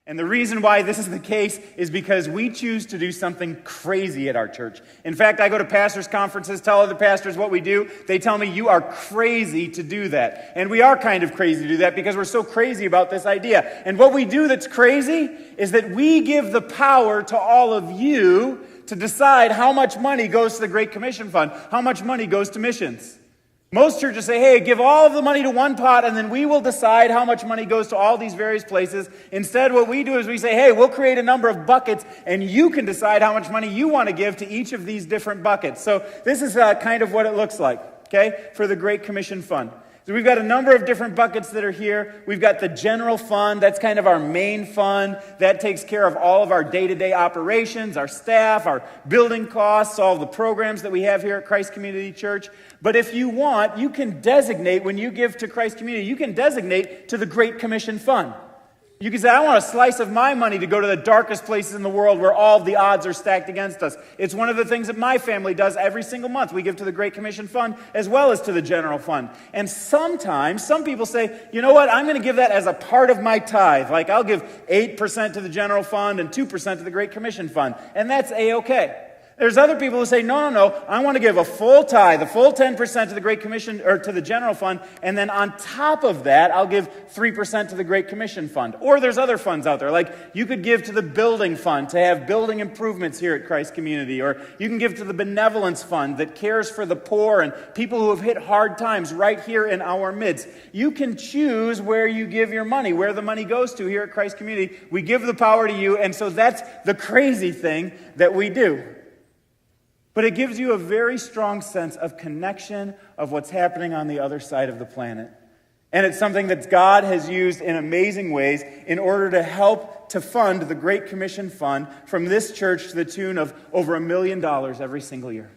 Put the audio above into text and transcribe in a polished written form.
And the reason why this is the case is because we choose to do something crazy at our church. In fact, I go to pastors' conferences, tell other pastors what we do. They tell me, you are crazy to do that. And we are kind of crazy to do that because we're so crazy about this idea. And what we do that's crazy is that we give the power to all of you to decide how much money goes to the Great Commission Fund, how much money goes to missions. Most churches say, hey, give all of the money to one pot, and then we will decide how much money goes to all these various places. Instead, what we do is we say, hey, we'll create a number of buckets, and you can decide how much money you want to give to each of these different buckets. So this is kind of what it looks like, okay, for the Great Commission Fund. So we've got a number of different buckets that are here. We've got the general fund. That's kind of our main fund. That takes care of all of our day-to-day operations, our staff, our building costs, all the programs that we have here at Christ Community Church. But if you want, you can designate, when you give to Christ Community, you can designate to the Great Commission Fund. You can say, I want a slice of my money to go to the darkest places in the world where all of the odds are stacked against us. It's one of the things that my family does every single month. We give to the Great Commission Fund as well as to the General Fund. And sometimes, some people say, you know what, I'm going to give that as a part of my tithe. Like, I'll give 8% to the General Fund and 2% to the Great Commission Fund. And that's A-okay. There's other people who say, no, I want to give a full tithe, the full 10% to the Great Commission, or to the General Fund, and then on top of that, I'll give 3% to the Great Commission Fund. Or there's other funds out there, like you could give to the Building Fund to have building improvements here at Christ Community, or you can give to the Benevolence Fund that cares for the poor and people who have hit hard times right here in our midst. You can choose where you give your money, where the money goes to here at Christ Community. We give the power to you, and so that's the crazy thing that we do. But it gives you a very strong sense of connection of what's happening on the other side of the planet. And it's something that God has used in amazing ways in order to help to fund the Great Commission Fund from this church to the tune of over $1 million every single year.